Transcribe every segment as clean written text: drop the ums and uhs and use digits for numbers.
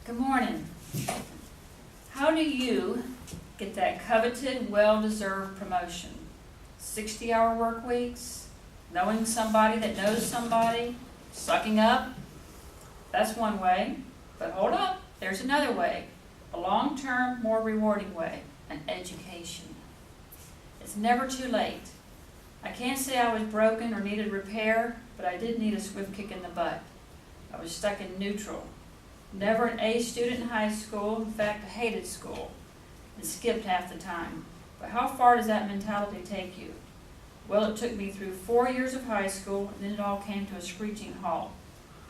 Good morning. How do you get that coveted, well-deserved promotion? 60-hour work weeks? Knowing somebody that knows somebody? Sucking up? That's one way. But hold up, there's another way. A long-term, more rewarding way. An education. It's never too late. I can't say I was broken or needed repair, but I did need a swift kick in the butt. I was stuck in neutral. Never an A student in high school, in fact, I hated school, and skipped half the time. But how far does that mentality take you? Well, it took me through 4 years of high school, and then it all came to a screeching halt.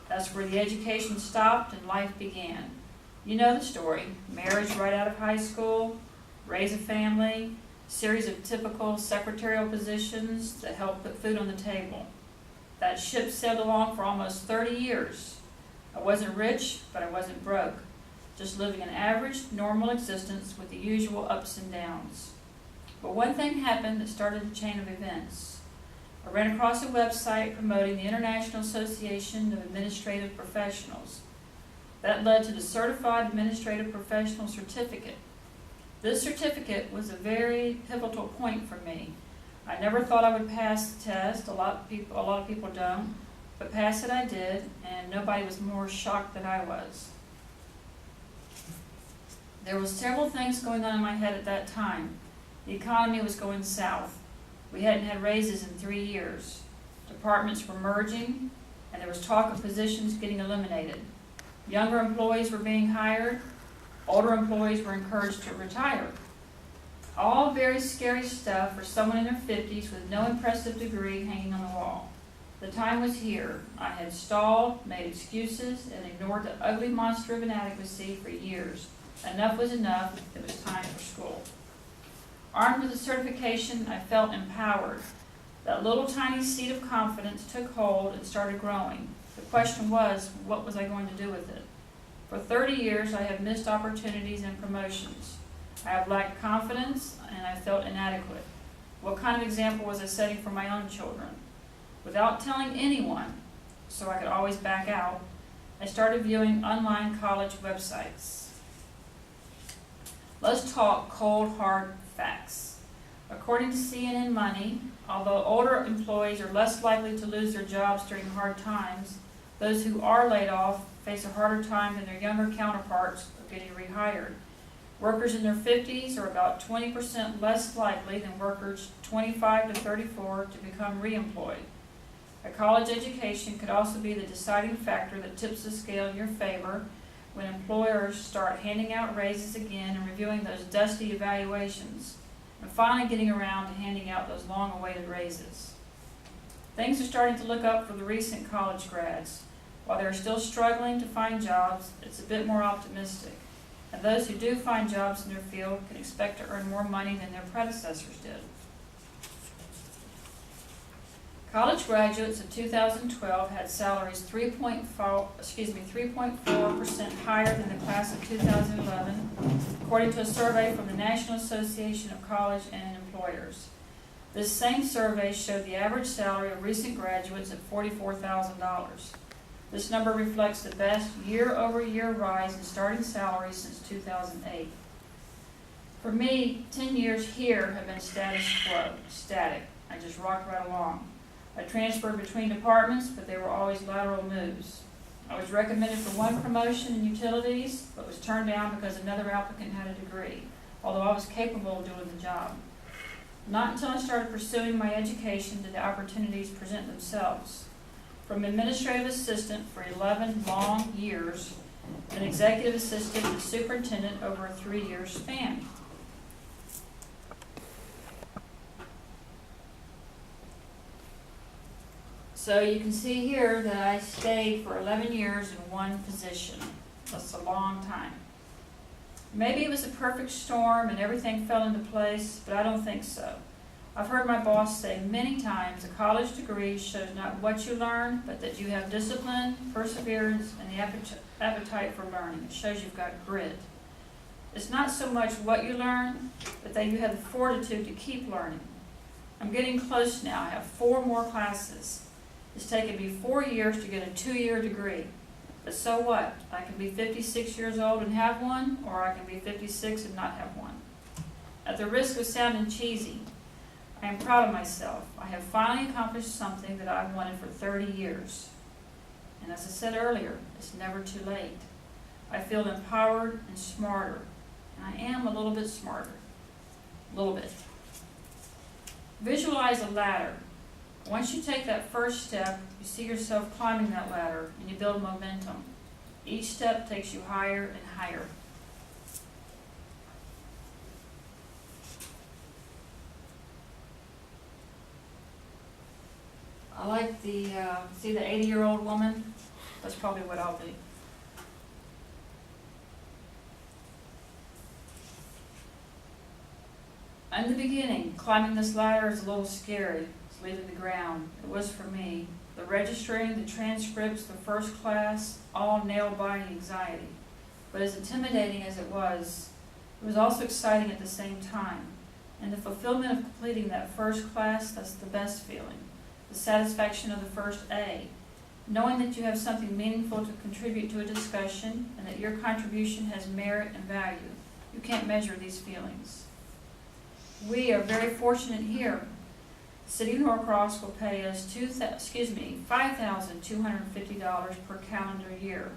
That's where the education stopped and life began. You know the story. Marriage right out of high school, raise a family, series of typical secretarial positions that help put food on the table. That ship sailed along for almost 30 years. I wasn't rich, but I wasn't broke. Just living an average, normal existence with the usual ups and downs. But one thing happened that started a chain of events. I ran across a website promoting the International Association of Administrative Professionals. That led to the Certified Administrative Professional Certificate. This certificate was a very pivotal point for me. I never thought I would pass the test. A lot of people don't. But pass it I did, and nobody was more shocked than I was. There were several things going on in my head at that time. The economy was going south. We hadn't had raises in 3 years. Departments were merging, and there was talk of positions getting eliminated. Younger employees were being hired. Older employees were encouraged to retire. All very scary stuff for someone in their 50s with no impressive degree hanging on the wall. The time was here. I had stalled, made excuses, and ignored the ugly monster of inadequacy for years. Enough was enough. It was time for school. Armed with the certification, I felt empowered. That little tiny seed of confidence took hold and started growing. The question was, what was I going to do with it? For 30 years, I have missed opportunities and promotions. I have lacked confidence, and I felt inadequate. What kind of example was I setting for my own children? Without telling anyone, so I could always back out, I started viewing online college websites. Let's talk cold, hard facts. According to CNN Money, although older employees are less likely to lose their jobs during hard times, those who are laid off face a harder time than their younger counterparts of getting rehired. Workers in their 50s are about 20% less likely than workers 25 to 34 to become reemployed. A college education could also be the deciding factor that tips the scale in your favor when employers start handing out raises again and reviewing those dusty evaluations, and finally getting around to handing out those long-awaited raises. Things are starting to look up for the recent college grads. While they're still struggling to find jobs, it's a bit more optimistic. And those who do find jobs in their field can expect to earn more money than their predecessors did. College graduates of 2012 had salaries 3.4% higher than the class of 2011, according to a survey from the National Association of College and Employers. This same survey showed the average salary of recent graduates at $44,000. This number reflects the best year-over-year rise in starting salaries since 2008. For me, 10 years here have been status quo, static. I just rocked right along. I transferred between departments, but they were always lateral moves. I was recommended for one promotion in utilities, but was turned down because another applicant had a degree, although I was capable of doing the job. Not until I started pursuing my education did the opportunities present themselves. From administrative assistant for 11 long years, an executive assistant and superintendent over a 3-year span. So you can see here that I stayed for 11 years in one position. That's a long time. Maybe it was a perfect storm and everything fell into place, but I don't think so. I've heard my boss say many times a college degree shows not what you learn, but that you have discipline, perseverance, and the appetite for learning. It shows you've got grit. It's not so much what you learn, but that you have the fortitude to keep learning. I'm getting close now. I have 4 more classes. It's taken me 4 years to get a 2-year degree. But so what? I can be 56 years old and have one, or I can be 56 and not have one. At the risk of sounding cheesy, I am proud of myself. I have finally accomplished something that I've wanted for 30 years. And as I said earlier, it's never too late. I feel empowered and smarter, and I am a little bit smarter. A little bit. Visualize a ladder. Once you take that first step, you see yourself climbing that ladder, and you build momentum. Each step takes you higher and higher. I like the, see the 80-year-old woman? That's probably what I'll be. In the beginning, climbing this ladder is a little scary. It's leaving the ground. It was for me. The registering, the transcripts, the first class, all nail-biting anxiety. But as intimidating as it was also exciting at the same time. And the fulfillment of completing that first class, that's the best feeling. The satisfaction of the first A. Knowing that you have something meaningful to contribute to a discussion and that your contribution has merit and value. You can't measure these feelings. We are very fortunate here. City of Norcross will pay us $5,250 per calendar year.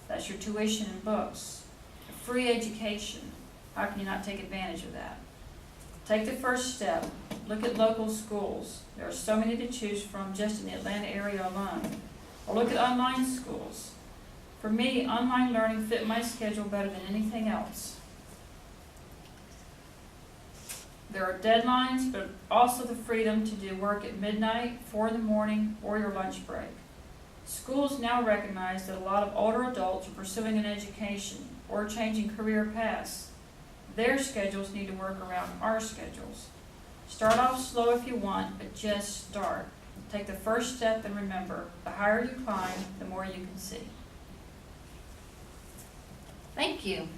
That's your tuition and books. Free education. How can you not take advantage of that? Take the first step. Look at local schools. There are so many to choose from just in the Atlanta area alone. Or look at online schools. For me, online learning fit my schedule better than anything else. There are deadlines, but also the freedom to do work at midnight, 4 in the morning, or your lunch break. Schools now recognize that a lot of older adults are pursuing an education or changing career paths. Their schedules need to work around our schedules. Start off slow if you want, but just start. Take the first step and remember, the higher you climb, the more you can see. Thank you.